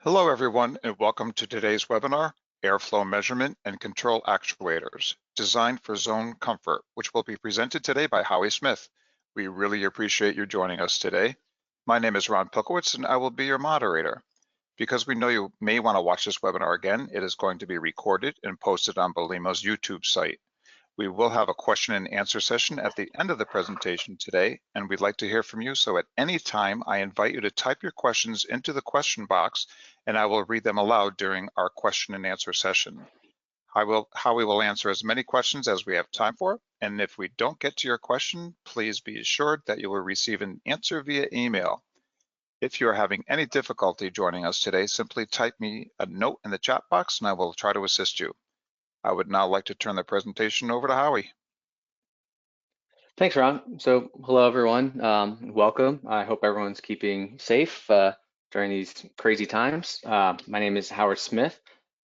Hello, everyone, and welcome to today's webinar, Airflow Measurement and Control Actuators, designed for zone comfort, which will be presented today by Howie Smith. We really appreciate you joining us today. My name is Ron Pilkowitz, and I will be your moderator. Because we know you may want to watch this webinar again, it is going to be recorded and posted on Belimo's YouTube site. We will have a question and answer session at the end of the presentation today, and we'd like to hear from you. So at any time, I invite you to type your questions into the question box, and I will read them aloud during our question and answer session. Howie will answer as many questions as we have time for, and if we don't get to your question, please be assured that you will receive an answer via email. If you are having any difficulty joining us today, simply type me a note in the chat box and I will try to assist you. I would now like to turn the presentation over to Howie. Thanks, Ron. So hello, everyone. Welcome. I hope everyone's keeping safe during these crazy times. My name is Howard Smith.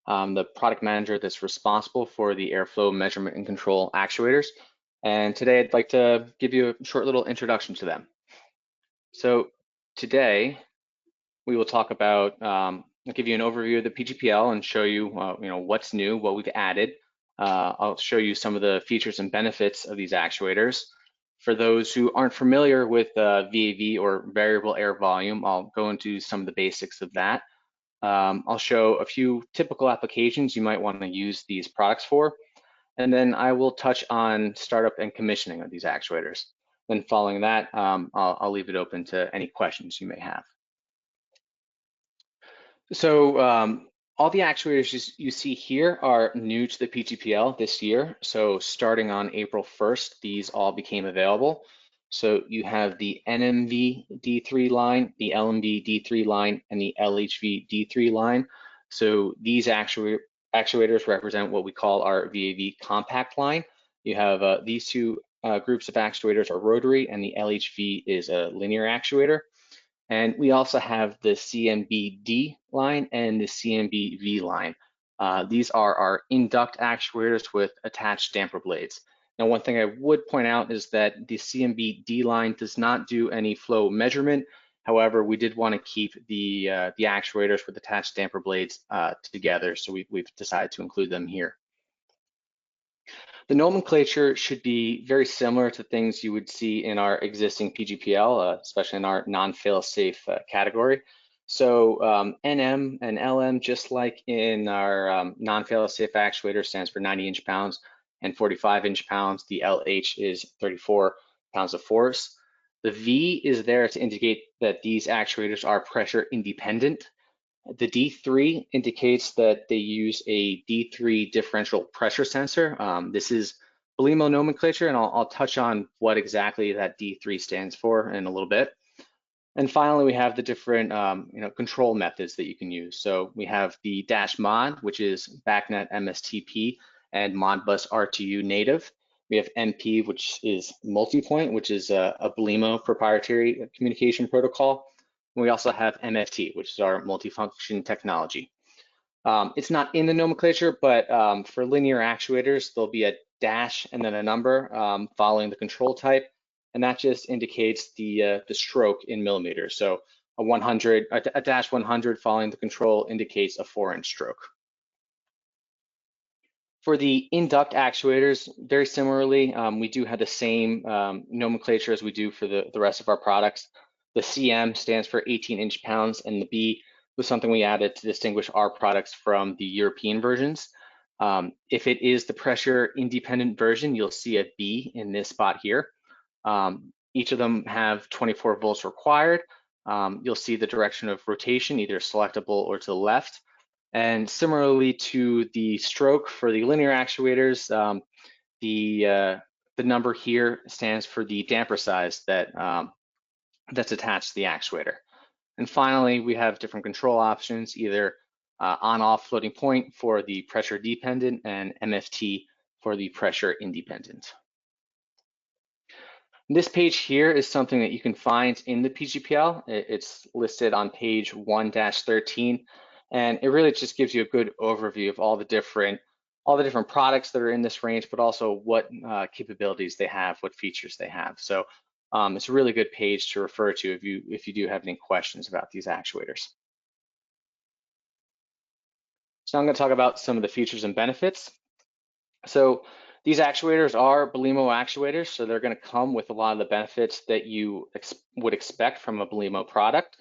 I'm the product manager that's responsible for the airflow measurement and control actuators. And today I'd like to give you a short little introduction to them. So today we will talk about, I'll give you an overview of the PGPL and show you, what's new, what we've added. I'll show you some of the features and benefits of these actuators. For those who aren't familiar with VAV or variable air volume, I'll go into some of the basics of that. I'll show a few typical applications you might want to use these products for, and then I will touch on startup and commissioning of these actuators. Then following that, I'll leave it open to any questions you may have. So all the actuators you see here are new to the PGPL this year. So starting on April 1st, these all became available. So you have the NMV D3 line, the LMV D3 line, and the LHV D3 line. So these actuators represent what we call our VAV compact line. You have these two groups of actuators are rotary, and the LHV is a linear actuator. And we also have the CMB-D line and the CMB-V line. These are our induct actuators with attached damper blades. Now, one thing I would point out is that the CMB-D line does not do any flow measurement. However, we did want to keep the actuators with attached damper blades together, so we've decided to include them here. The nomenclature should be very similar to things you would see in our existing PGPL, especially in our non-fail-safe category. So NM and LM, just like in our non-fail-safe actuator, stands for 90 inch-pounds and 45 inch-pounds. The LH is 34 pounds of force. The V is there to indicate that these actuators are pressure independent. The D3 indicates that they use a D3 differential pressure sensor. This is Belimo nomenclature, and I'll touch on what exactly that D3 stands for in a little bit. And finally, we have the different control methods that you can use. So we have the dash mod, which is BACnet MSTP and Modbus RTU native. We have MP, which is multipoint, which is a Belimo proprietary communication protocol. We also have MFT, which is our multifunction technology. It's not in the nomenclature, but for linear actuators, there'll be a dash and then a number following the control type, and that just indicates the stroke in millimeters. So a dash 100 following the control indicates a 4-inch stroke. For the induct actuators, very similarly, we do have the same nomenclature as we do for the rest of our products. The CM stands for 18 inch-pounds, and the B was something we added to distinguish our products from the European versions. If it is the pressure independent version, you'll see a B in this spot here. Each of them have 24 volts required. You'll see the direction of rotation, either selectable or to the left. And similarly to the stroke for the linear actuators, the number here stands for the damper size that's attached to the actuator. And finally, we have different control options, either on-off floating point for the pressure dependent and MFT for the pressure independent. This page here is something that you can find in the PGPL. It's listed on page 1-13, and it really just gives you a good overview of all the different products that are in this range, but also what capabilities they have, what features they have. So it's a really good page to refer to if you do have any questions about these actuators. So now I'm going to talk about some of the features and benefits. So these actuators are Belimo actuators, so they're going to come with a lot of the benefits that you would expect from a Belimo product.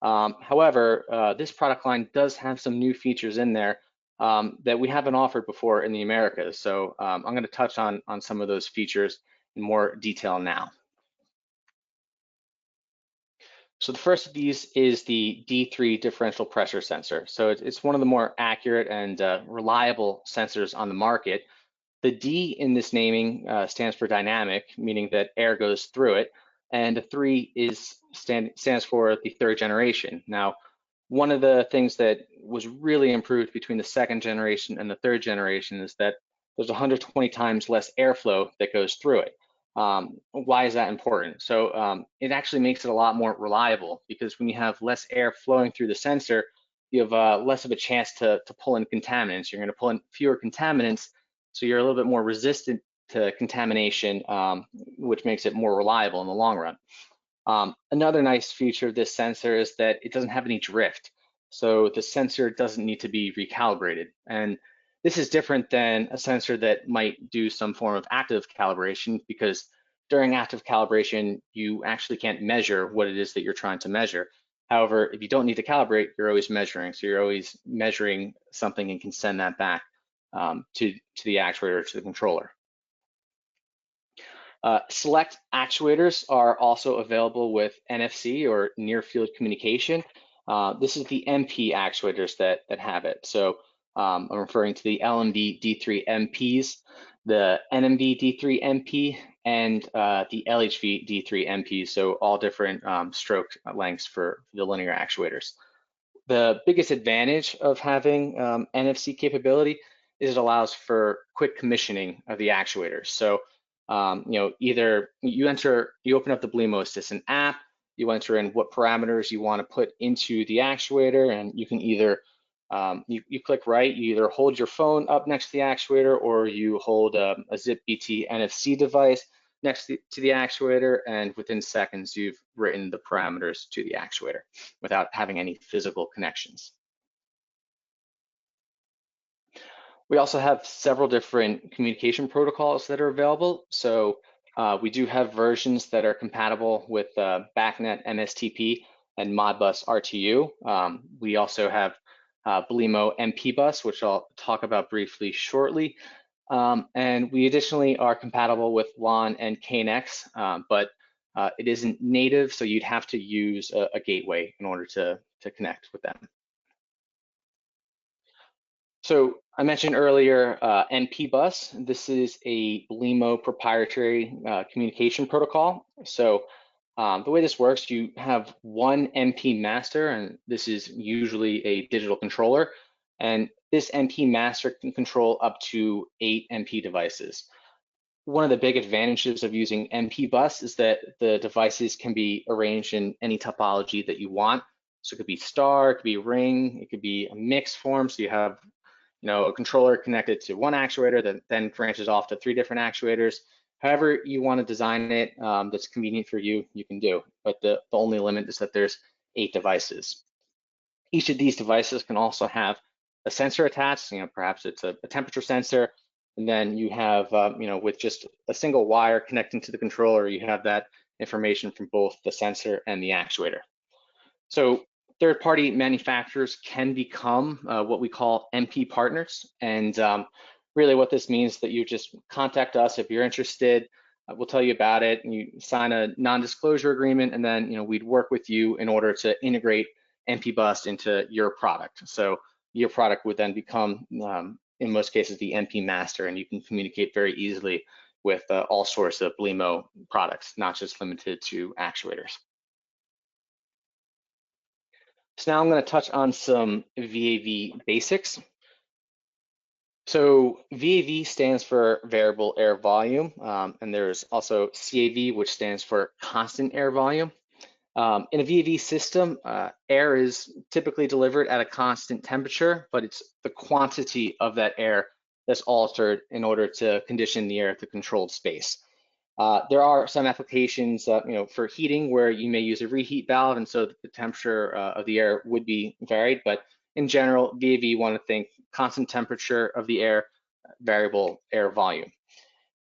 However, this product line does have some new features in there that we haven't offered before in the Americas. So I'm going to touch on some of those features in more detail now. So the first of these is the D3 differential pressure sensor. So it's one of the more accurate and reliable sensors on the market. The D in this naming stands for dynamic, meaning that air goes through it, and the 3 stands for the third generation. Now, one of the things that was really improved between the second generation and the third generation is that there's 120 times less airflow that goes through it. Why is that important? So it actually makes it a lot more reliable, because when you have less air flowing through the sensor, you have less of a chance to pull in contaminants. You're going to pull in fewer contaminants, so you're a little bit more resistant to contamination, which makes it more reliable in the long run. Another nice feature of this sensor is that it doesn't have any drift. So the sensor doesn't need to be recalibrated. And this is different than a sensor that might do some form of active calibration, because during active calibration, you actually can't measure what it is that you're trying to measure. However, if you don't need to calibrate, you're always measuring. So you're always measuring something and can send that back to the actuator, to the controller. Select actuators are also available with NFC, or near field communication. This is the MP actuators that have it. So I'm referring to the LMV D3 MPs, the NMV D3 MP, and the LHV D3 MP. So all different stroke lengths for the linear actuators. The biggest advantage of having NFC capability is it allows for quick commissioning of the actuators. So either you open up the Belimo Assistant app, you enter in what parameters you want to put into the actuator, and you can either you click right, you either hold your phone up next to the actuator, or you hold a ZipBT NFC device next to the actuator, and within seconds you've written the parameters to the actuator without having any physical connections. We also have several different communication protocols that are available. So we do have versions that are compatible with BACnet MSTP and Modbus RTU. We also have Belimo MP Bus, which I'll talk about briefly shortly. And we additionally are compatible with LAN and KNX, but it isn't native, so you'd have to use a gateway in order to connect with them. So I mentioned earlier MP Bus. This is a Belimo proprietary communication protocol. So the way this works, you have one MP master, and this is usually a digital controller. And this MP master can control up to 8 MP devices. One of the big advantages of using MP Bus is that the devices can be arranged in any topology that you want. So it could be star, it could be ring, it could be a mixed form. So you have a controller connected to one actuator that then branches off to 3 different actuators. However you want to design it that's convenient for you, you can do. But the only limit is that there's 8 devices. Each of these devices can also have a sensor attached. Perhaps it's a temperature sensor, and then you have, with just a single wire connecting to the controller, you have that information from both the sensor and the actuator. So third-party manufacturers can become what we call MP partners, and really what this means is that you just contact us if you're interested. We'll tell you about it, and you sign a non-disclosure agreement, and then we'd work with you in order to integrate MP Bus into your product. So your product would then become, in most cases, the MP master, and you can communicate very easily with all sorts of Belimo products, not just limited to actuators. So now I'm going to touch on some VAV basics. So VAV stands for variable air volume, and there's also CAV, which stands for constant air volume. In a VAV system, air is typically delivered at a constant temperature, but it's the quantity of that air that's altered in order to condition the air at the controlled space. There are some applications, for heating where you may use a reheat valve, and so the temperature of the air would be varied, but in general, VAV want to think constant temperature of the air, variable air volume.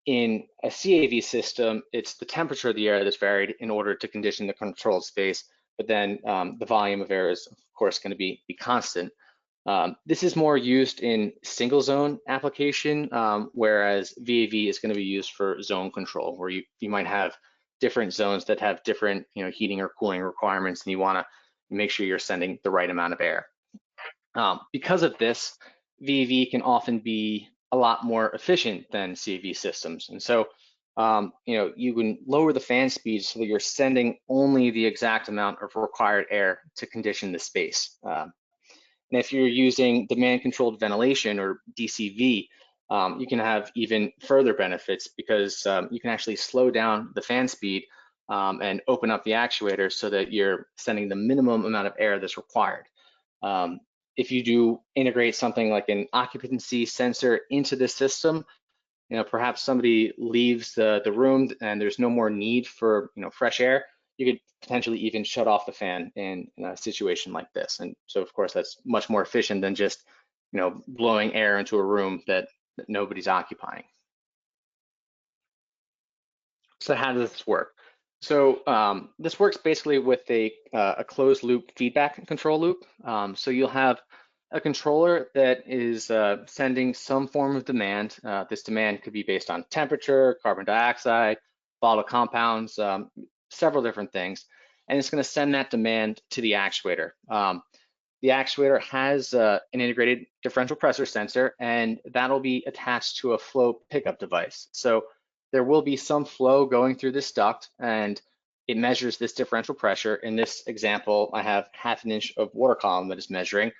In a CAV system, it's the temperature of the air that's varied in order to condition the controlled space, but then the volume of air is, of course, going to be constant. This is more used in single zone application, whereas VAV is going to be used for zone control, where you might have different zones that have different heating or cooling requirements, and you want to make sure you're sending the right amount of air. Because of this, VAV can often be a lot more efficient than CAV systems. And so, you can lower the fan speed so that you're sending only the exact amount of required air to condition the space. And if you're using demand controlled ventilation or DCV, you can have even further benefits because you can actually slow down the fan speed and open up the actuator so that you're sending the minimum amount of air that's required. If you do integrate something like an occupancy sensor into the system, perhaps somebody leaves the room and there's no more need for fresh air, you could potentially even shut off the fan in a situation like this. And so, of course, that's much more efficient than just blowing air into a room that nobody's occupying. So how does this work? So this works basically with a closed loop feedback control loop. So you'll have a controller that is sending some form of demand. This demand could be based on temperature, carbon dioxide, volatile compounds, several different things. And it's going to send that demand to the actuator. The actuator has an integrated differential pressure sensor, and that'll be attached to a flow pickup device. So there will be some flow going through this duct, and it measures this differential pressure. In this example, I have 1/2 inch of water column that is measuring.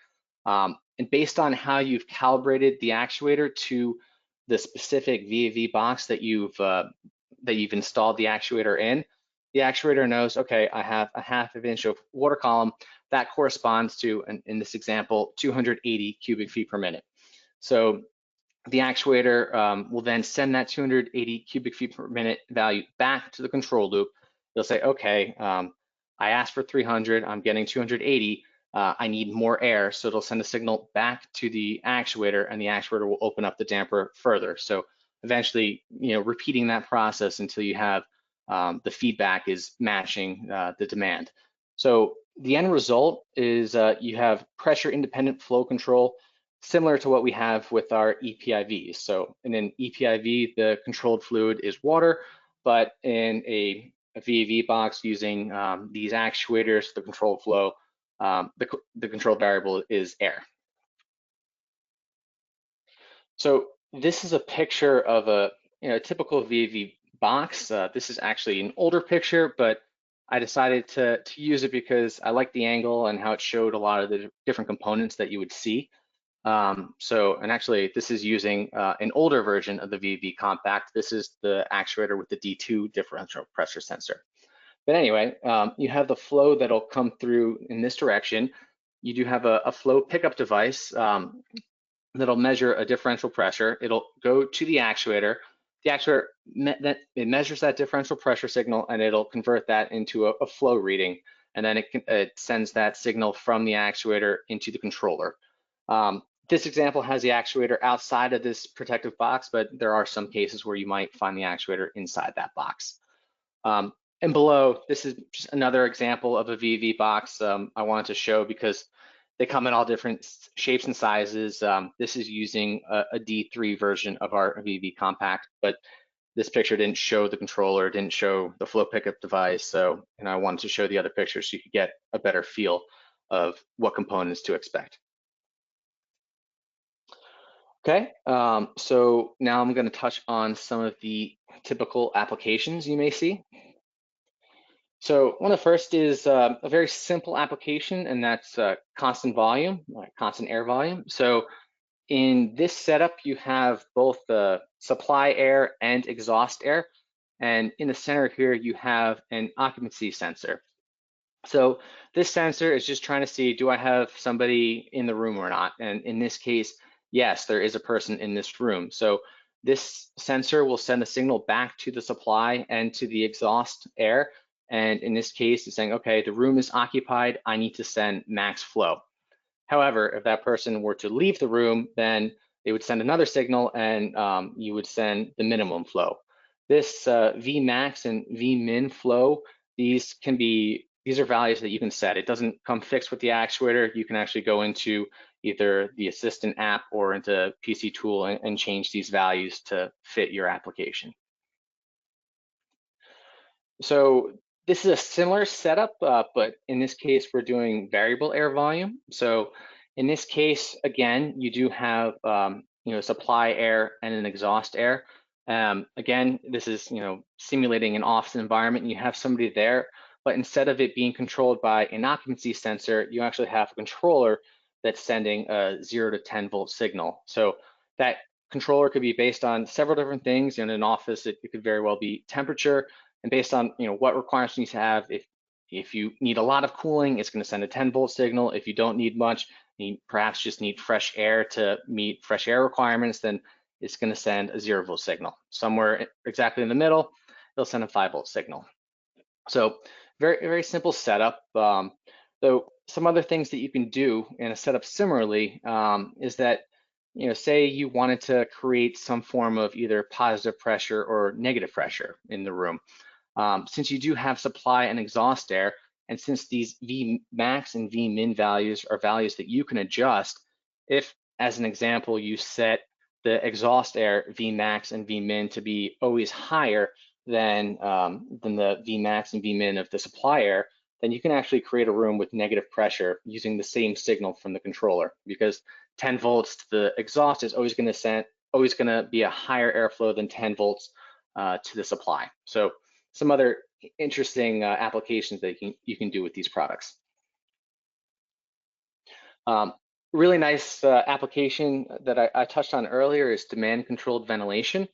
And based on how you've calibrated the actuator to the specific VAV box that you've installed the actuator in, the actuator knows, okay, I have a 1/2 inch of water column that corresponds to, in this example, 280 cubic feet per minute. So the actuator will then send that 280 cubic feet per minute value back to the control loop. They'll say, okay, I asked for 300, I'm getting 280. I need more air, so it'll send a signal back to the actuator, and the actuator will open up the damper further. So eventually, repeating that process until you have the feedback is matching the demand. So the end result is you have pressure independent flow control, similar to what we have with our EPIVs. So in an EPIV, the controlled fluid is water, but in a VAV box using these actuators, the controlled flow, the control variable is air. So this is a picture of a typical VAV box. This is actually an older picture, but I decided to use it because I like the angle and how it showed a lot of the different components that you would see. And actually, this is using an older version of the VAV Compact. This is the actuator with the D2 differential pressure sensor. But anyway, you have the flow that'll come through in this direction. You do have a flow pickup device that'll measure a differential pressure. It'll go to the actuator. The actuator it measures that differential pressure signal, and it'll convert that into a flow reading. And then it sends that signal from the actuator into the controller. This example has the actuator outside of this protective box, but there are some cases where you might find the actuator inside that box. And below, this is just another example of a VAV box I wanted to show because they come in all different shapes and sizes. This is using a D3 version of our VAV Compact, but this picture didn't show the controller, didn't show the flow pickup device. So, I wanted to show the other pictures so you could get a better feel of what components to expect. Okay, so now I'm going to touch on some of the typical applications you may see. So one of the first is a very simple application, and that's constant volume, constant air volume. So in this setup, you have both the supply air and exhaust air. And in the center here, you have an occupancy sensor. So this sensor is just trying to see, do I have somebody in the room or not? And in this case, yes, there is a person in this room. So this sensor will send a signal back to the supply and to the exhaust air. And in this case, it's saying, okay, the room is occupied. I need to send max flow. However, if that person were to leave the room, then they would send another signal, and you would send the minimum flow. This Vmax and Vmin flow, these are values that you can set. It doesn't come fixed with the actuator. You can actually go into either the Assistant app or into PC Tool and change these values to fit your application. So this is a similar setup, but in this case, we're doing variable air volume. So in this case, again, you do have supply air and an exhaust air. Again, this is simulating an office environment, and you have somebody there, but instead of it being controlled by an occupancy sensor, you actually have a controller that's sending a 0 to 10 volt signal. So that controller could be based on several different things. In an office, it could very well be temperature, and based on what requirements you need to have. If you need a lot of cooling, it's going to send a 10 volt signal. If you don't need much, you perhaps just need fresh air to meet fresh air requirements, then it's going to send a 0 volt signal. Somewhere exactly in the middle, it'll send a 5 volt signal. So very, very simple setup. Though some other things that you can do in a setup similarly is that, say you wanted to create some form of either positive pressure or negative pressure in the room. Since you do have supply and exhaust air, and since these Vmax and Vmin values are values that you can adjust, if, as an example, you set the exhaust air Vmax and Vmin to be always higher than the Vmax and Vmin of the supply air, then you can actually create a room with negative pressure using the same signal from the controller, because 10 volts to the exhaust is always going to be a higher airflow than 10 volts to the supply. So some other interesting applications that you can do with these products. Really nice application that I touched on earlier is demand controlled ventilation.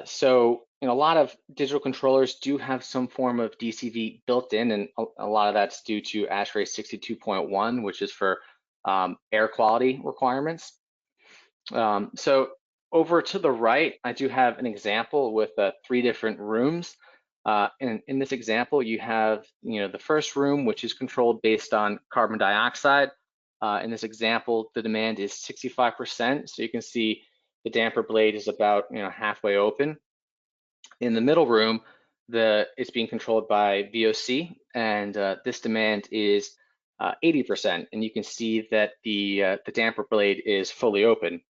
So a lot of digital controllers do have some form of DCV built in, and a lot of that's due to ASHRAE 62.1, which is for air quality requirements. So over to the right, I do have an example with 3 different rooms. In this example, you have the first room, which is controlled based on carbon dioxide. In this example, the demand is 65%. So you can see the damper blade is about halfway open. In the middle room, it's being controlled by VOC, and this demand is 80%. And you can see that the damper blade is fully open.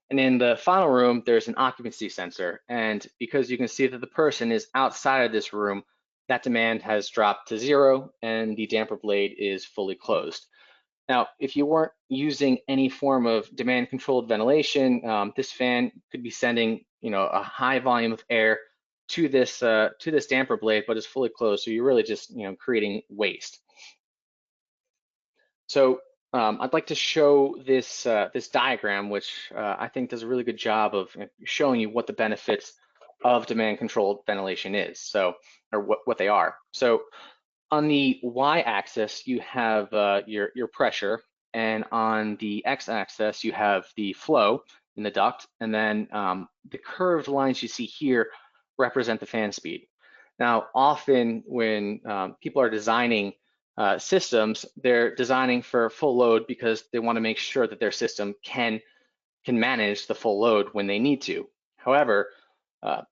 And in the final room, there's an occupancy sensor. And because you can see that the person is outside of this room, that demand has dropped to 0 and the damper blade is fully closed. Now, if you weren't using any form of demand controlled ventilation, this fan could be sending a high volume of air to this damper blade, but it's fully closed. So you're really just creating waste. So I'd like to show this this diagram, which I think does a really good job of showing you what the benefits of demand-controlled ventilation is, or what they are. So on the y-axis, you have your pressure, and on the x-axis, you have the flow in the duct, and then the curved lines you see here represent the fan speed. Now, often when people are designing systems, they're designing for full load because they want to make sure that their system can manage the full load when they need to. However,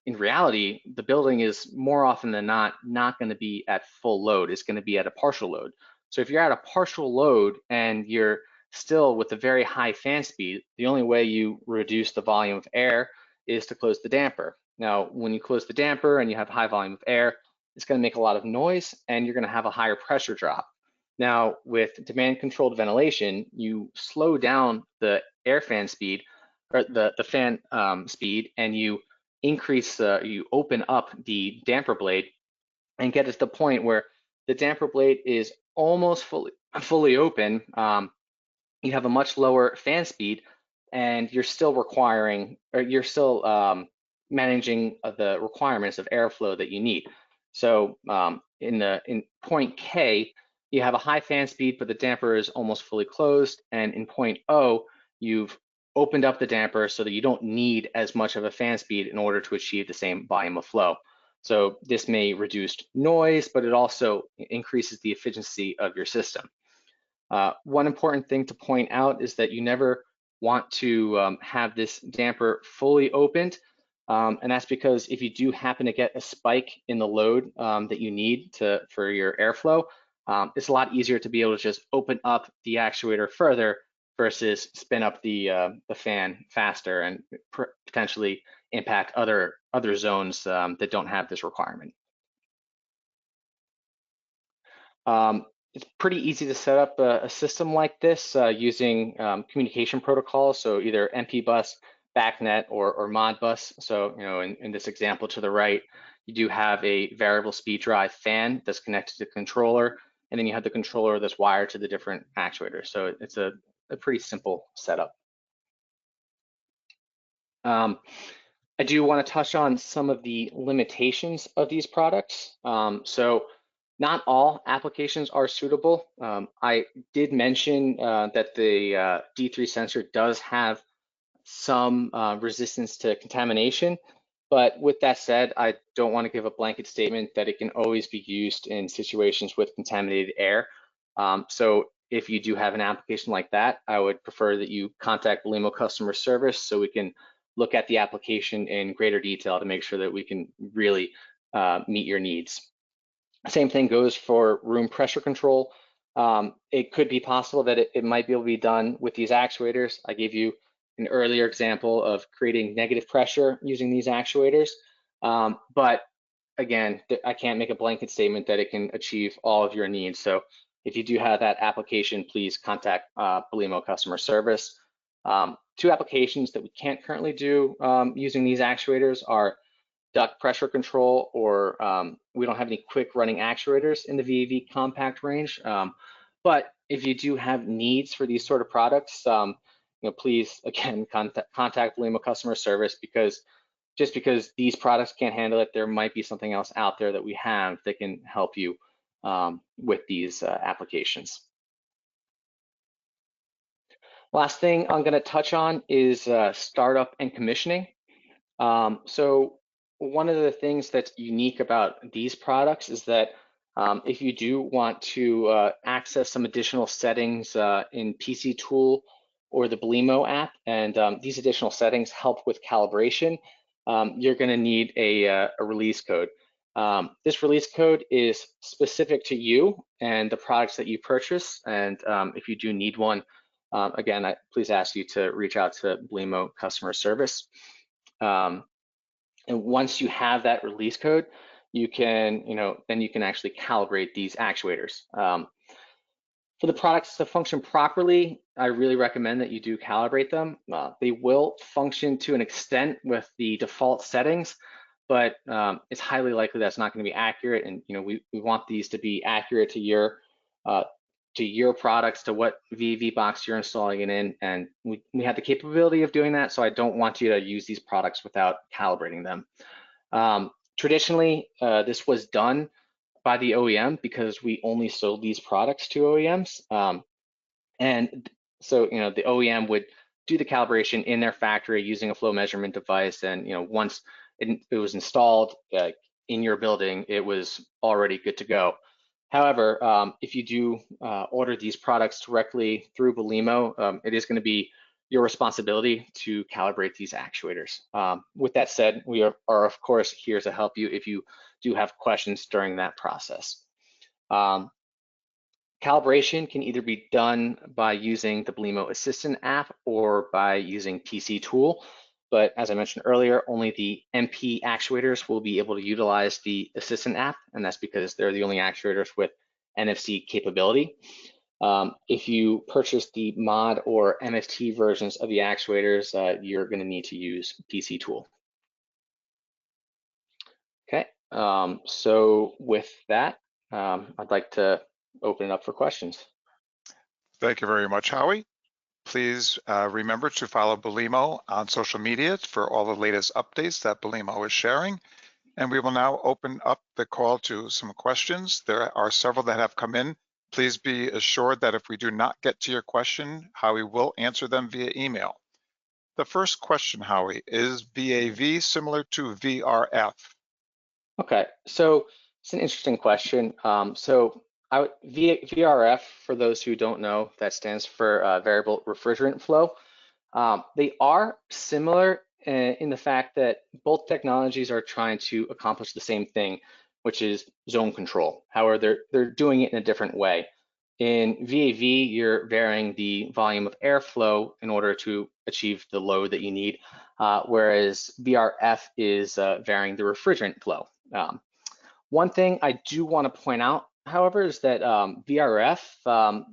in reality, the building is more often than not going to be at full load. It's going to be at a partial load. So if you're at a partial load and you're still with a very high fan speed, the only way you reduce the volume of air is to close the damper. Now, when you close the damper and you have high volume of air, it's going to make a lot of noise and you're going to have a higher pressure drop. Now, with demand controlled ventilation, you slow down the air fan speed, or the fan speed, and you increase, you open up the damper blade and get it to the point where the damper blade is almost fully open. You have a much lower fan speed, and you're still requiring, or you're still managing the requirements of airflow that you need. So in point K, you have a high fan speed, but the damper is almost fully closed. And in point O, you've opened up the damper so that you don't need as much of a fan speed in order to achieve the same volume of flow. So this may reduce noise, but it also increases the efficiency of your system. One important thing to point out is that you never want to have this damper fully opened. And that's because if you do happen to get a spike in the load that you need for your airflow, it's a lot easier to be able to just open up the actuator further versus spin up the fan faster and potentially impact other zones that don't have this requirement. It's pretty easy to set up a system like this using communication protocols, so either MP-bus, BACnet, or Modbus. So, in this example to the right, you do have a variable speed drive fan that's connected to the controller, and then you have the controller that's wired to the different actuators. So it's a pretty simple setup. I do want to touch on some of the limitations of these products. So not all applications are suitable. I did mention that the D3 sensor does have some resistance to contamination, but with that said, I don't want to give a blanket statement that it can always be used in situations with contaminated air. So if you do have an application like that, I would prefer that you contact Belimo customer service so we can look at the application in greater detail to make sure that we can really meet your needs. Same thing goes for room pressure control. It could be possible that it might be able to be done with these actuators. I gave you an earlier example of creating negative pressure using these actuators. But again, I can't make a blanket statement that it can achieve all of your needs. So if you do have that application, please contact Belimo customer service. Two applications that we can't currently do using these actuators are duct pressure control, or we don't have any quick running actuators in the VAV compact range. But if you do have needs for these sort of products, please again contact Belimo customer service, because just because these products can't handle it, there might be something else out there that we have that can help you with these applications. Last thing I'm going to touch on is startup and commissioning. So one of the things that's unique about these products is that if you do want to access some additional settings in PC Tool or the Belimo app, and these additional settings help with calibration, you're going to need a release code. This release code is specific to you and the products that you purchase, and if you do need one, again, I please ask you to reach out to Belimo customer service. And once you have that release code, you can, then you can actually calibrate these actuators. For the products to function properly, I really recommend that you do calibrate them. They will function to an extent with the default settings, but it's highly likely that's not going to be accurate. And we want these to be accurate to your products, to what VAV box you're installing it in, and we have the capability of doing that, so I don't want you to use these products without calibrating them. Traditionally, this was done by the OEM because we only sold these products to OEMs, and so the OEM would do the calibration in their factory using a flow measurement device, and once it was installed in your building, it was already good to go. However, if you do order these products directly through Belimo, it is going to be your responsibility to calibrate these actuators. With that said, we are of course here to help you if you do have questions during that process. Calibration can either be done by using the Belimo Assistant app or by using PC Tool. But as I mentioned earlier, only the MP actuators will be able to utilize the Assistant app, and that's because they're the only actuators with NFC capability. If you purchase the mod or MFT versions of the actuators, you're going to need to use PC Tool. Okay, so with that, I'd like to open it up for questions. Thank you very much, Howie. Please remember to follow Belimo on social media for all the latest updates that Belimo is sharing. And we will now open up the call to some questions. There are several that have come in. Please be assured that if we do not get to your question, Howie will answer them via email. The first question, Howie, is VAV similar to VRF? Okay, so it's an interesting question. So VRF, for those who don't know, that stands for variable refrigerant flow. They are similar in the fact that both technologies are trying to accomplish the same thing, which is zone control. However, they're doing it in a different way. In VAV, you're varying the volume of airflow in order to achieve the load that you need, whereas VRF is varying the refrigerant flow. One thing I do want to point out, however, is that VRF,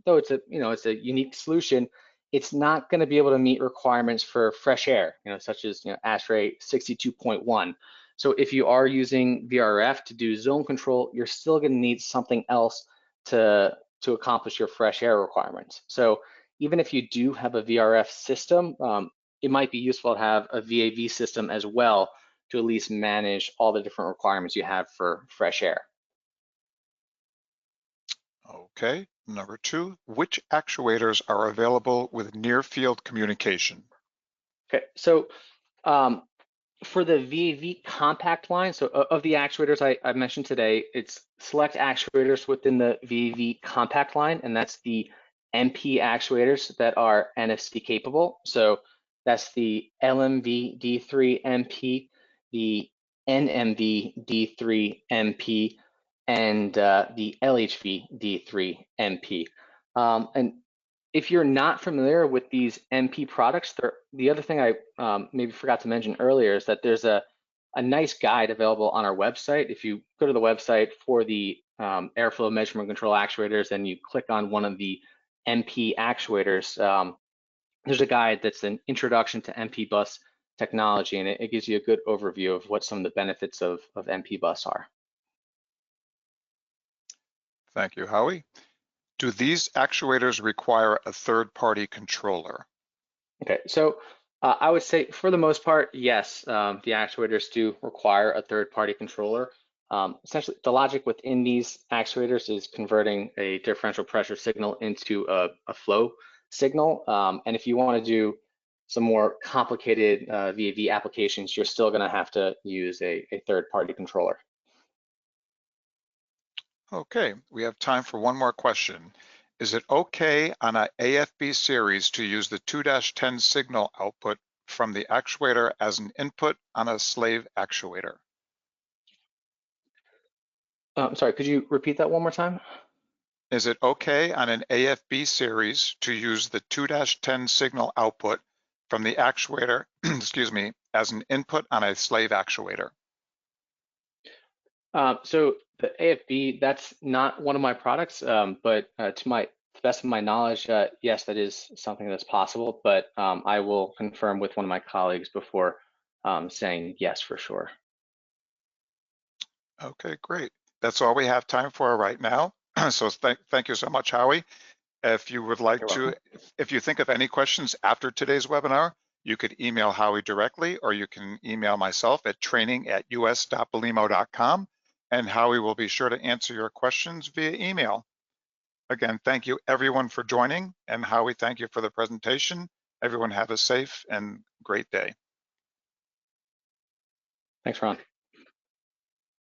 though it's a unique solution, it's not going to be able to meet requirements for fresh air, such as ASHRAE 62.1. So if you are using VRF to do zone control, you're still going to need something else to accomplish your fresh air requirements. So even if you do have a VRF system, it might be useful to have a VAV system as well to at least manage all the different requirements you have for fresh air. Okay, number 2, which actuators are available with near field communication? Okay, so for the VAV compact line, so of the actuators I mentioned today, it's select actuators within the VAV compact line, and that's the MP actuators that are NFC capable. So that's the LMV D3 MP, the NMV D3 MP, and the LHV D3 MP. And if you're not familiar with these MP products, the other thing I maybe forgot to mention earlier is that there's a nice guide available on our website. If you go to the website for the airflow measurement control actuators and you click on one of the MP actuators, there's a guide that's an introduction to MP bus technology, and it gives you a good overview of what some of the benefits of MP bus are. Thank you, Howie. Do these actuators require a third-party controller? Okay, so I would say for the most part, yes, the actuators do require a third-party controller. Essentially, the logic within these actuators is converting a differential pressure signal into a flow signal. And if you want to do some more complicated VAV applications, you're still going to have to use a third-party controller. Okay, we have time for one more question. Is it okay on an AFB series to use the 2-10 signal output from the actuator as an input on a slave actuator? Sorry, could you repeat that one more time? Is it okay on an AFB series to use the 2-10 signal output from the actuator, excuse me, as an input on a slave actuator? So the AFB, that's not one of my products, but to the best of my knowledge, yes, that is something that's possible, but I will confirm with one of my colleagues before saying yes for sure. Okay, great. That's all we have time for right now. So thank you so much, Howie. If you would like You're to, welcome. if you think of any questions after today's webinar, you could email Howie directly, or you can email myself at training@us.belimo.com, and Howie will be sure to answer your questions via email. Again, thank you everyone for joining, and Howie, thank you for the presentation. Everyone have a safe and great day. Thanks, Ron.